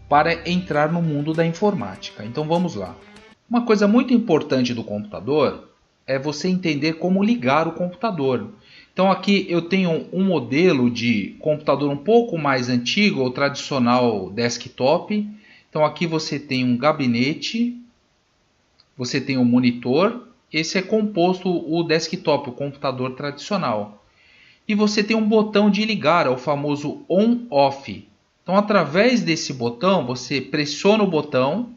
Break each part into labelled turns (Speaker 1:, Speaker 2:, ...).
Speaker 1: para entrar no mundo da informática. Então vamos lá. Uma coisa muito importante do computador é você entender como ligar o computador. Então aqui eu tenho um modelo de computador um pouco mais antigo, ou tradicional desktop. Então aqui você tem um gabinete, você tem um monitor. Esse é composto o desktop, o computador tradicional. E você tem um botão de ligar, é o famoso on-off. Então através desse botão, você pressiona o botão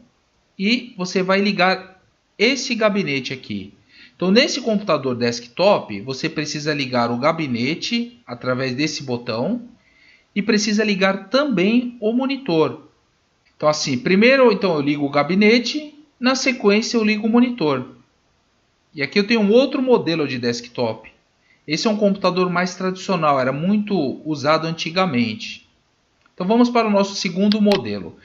Speaker 1: e você vai ligar esse gabinete aqui. Então nesse computador desktop, você precisa ligar o gabinete através desse botão e precisa ligar também o monitor. Então assim, primeiro eu ligo o gabinete, na sequência eu ligo o monitor. E aqui eu tenho um outro modelo de desktop. Esse é um computador mais tradicional, era muito usado antigamente. Então vamos para o nosso segundo modelo.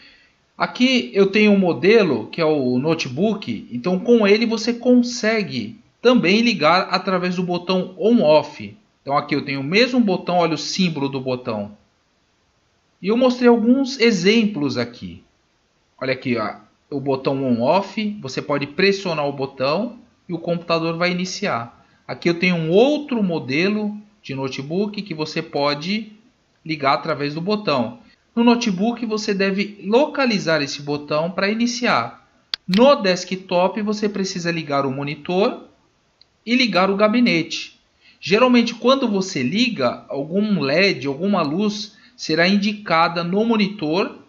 Speaker 1: Aqui eu tenho um modelo que é o notebook, então com ele você consegue também ligar através do botão on-off. Então aqui eu tenho o mesmo botão, olha o símbolo do botão. E eu mostrei alguns exemplos aqui. Olha aqui, ó, o botão on-off, você pode pressionar o botão e o computador vai iniciar. Aqui eu tenho um outro modelo de notebook que você pode ligar através do botão. No notebook você deve localizar esse botão para iniciar. No desktop você precisa ligar o monitor e ligar o gabinete. Geralmente quando você liga, algum LED, alguma luz será indicada no monitor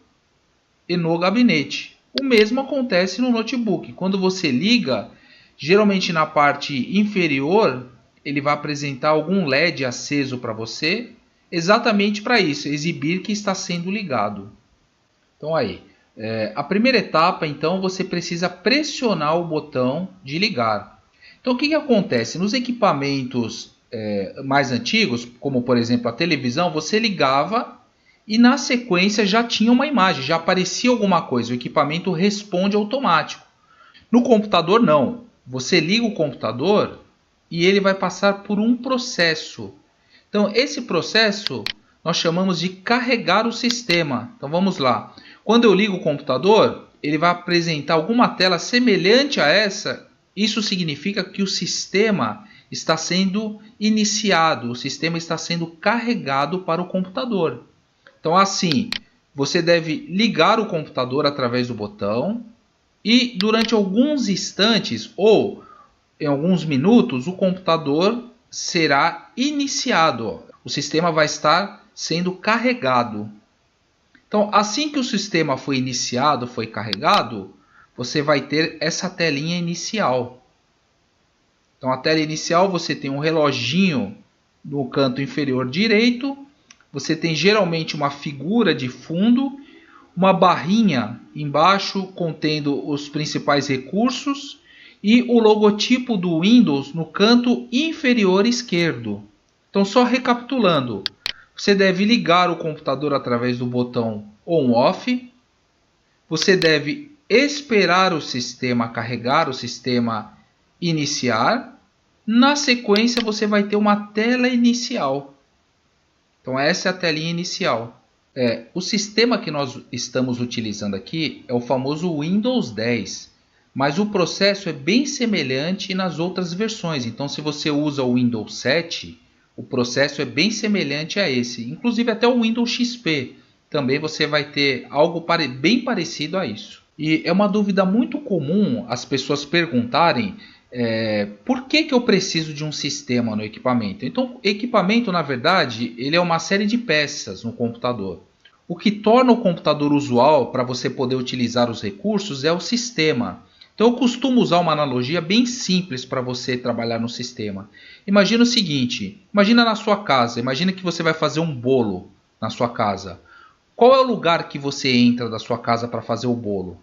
Speaker 1: e no gabinete. O mesmo acontece no notebook. Quando você liga, geralmente na parte inferior ele vai apresentar algum LED aceso para você. Exatamente para isso, exibir que está sendo ligado. Então aí, a primeira etapa, então, você precisa pressionar o botão de ligar. Então o que acontece? Nos equipamentos mais antigos, como por exemplo a televisão, você ligava e na sequência já tinha uma imagem, já aparecia alguma coisa, o equipamento responde automático. No computador não, você liga o computador e ele vai passar por um processo. Então, esse processo nós chamamos de carregar o sistema. Então, vamos lá. Quando eu ligo o computador, ele vai apresentar alguma tela semelhante a essa. Isso significa que o sistema está sendo iniciado, o sistema está sendo carregado para o computador. Então, assim, você deve ligar o computador através do botão e durante alguns instantes ou em alguns minutos, o computador será iniciado. O sistema vai estar sendo carregado. Então, assim que o sistema foi iniciado, foi carregado, você vai ter essa telinha inicial. Então, a tela inicial, você tem um reloginho no canto inferior direito. Você tem geralmente uma figura de fundo, uma barrinha embaixo contendo os principais recursos e o logotipo do Windows no canto inferior esquerdo. Então, só recapitulando, você deve ligar o computador através do botão on-off, você deve esperar o sistema carregar, o sistema iniciar, na sequência você vai ter uma tela inicial. Então, essa é a telinha inicial. O sistema que nós estamos utilizando aqui é o famoso Windows 10. Mas o processo é bem semelhante nas outras versões. Então, se você usa o Windows 7, o processo é bem semelhante a esse. Inclusive até o Windows XP. Também você vai ter algo bem parecido a isso. E é uma dúvida muito comum as pessoas perguntarem por que eu preciso de um sistema no equipamento. Então, equipamento, na verdade, ele é uma série de peças no computador. O que torna o computador usual para você poder utilizar os recursos é o sistema. Então eu costumo usar uma analogia bem simples para você trabalhar no sistema. Imagina o seguinte, imagina na sua casa, imagina que você vai fazer um bolo na sua casa. Qual é o lugar que você entra da sua casa para fazer o bolo?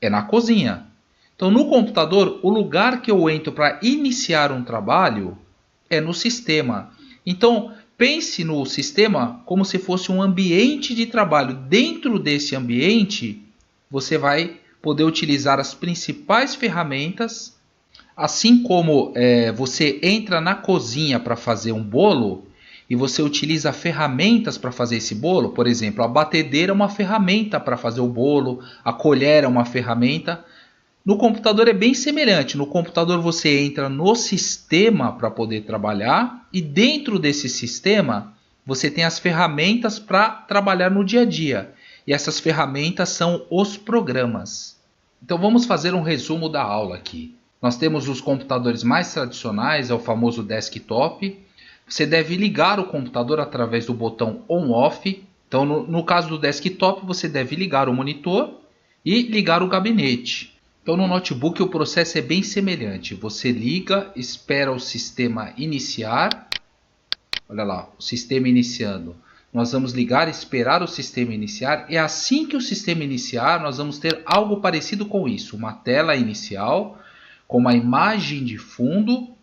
Speaker 1: É na cozinha. Então no computador, o lugar que eu entro para iniciar um trabalho é no sistema. Então pense no sistema como se fosse um ambiente de trabalho. Dentro desse ambiente, você vai poder utilizar as principais ferramentas, assim como você entra na cozinha para fazer um bolo e você utiliza ferramentas para fazer esse bolo, por exemplo, a batedeira é uma ferramenta para fazer o bolo, a colher é uma ferramenta. No computador é bem semelhante. No computador você entra no sistema para poder trabalhar e dentro desse sistema você tem as ferramentas para trabalhar no dia a dia. E essas ferramentas são os programas. Então vamos fazer um resumo da aula aqui. Nós temos os computadores mais tradicionais, é o famoso desktop. Você deve ligar o computador através do botão on-off. Então no caso do desktop você deve ligar o monitor e ligar o gabinete. Então no notebook o processo é bem semelhante. Você liga, espera o sistema iniciar. Olha lá, o sistema iniciando. Nós vamos ligar, esperar o sistema iniciar. E assim que o sistema iniciar, nós vamos ter algo parecido com isso. Uma tela inicial, com uma imagem de fundo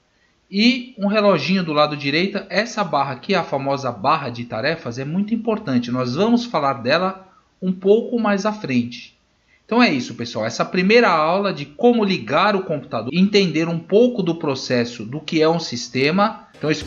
Speaker 1: e um reloginho do lado direito. Essa barra aqui, a famosa barra de tarefas, é muito importante. Nós vamos falar dela um pouco mais à frente. Então é isso, pessoal. Essa primeira aula de como ligar o computador, entender um pouco do processo do que é um sistema. Então,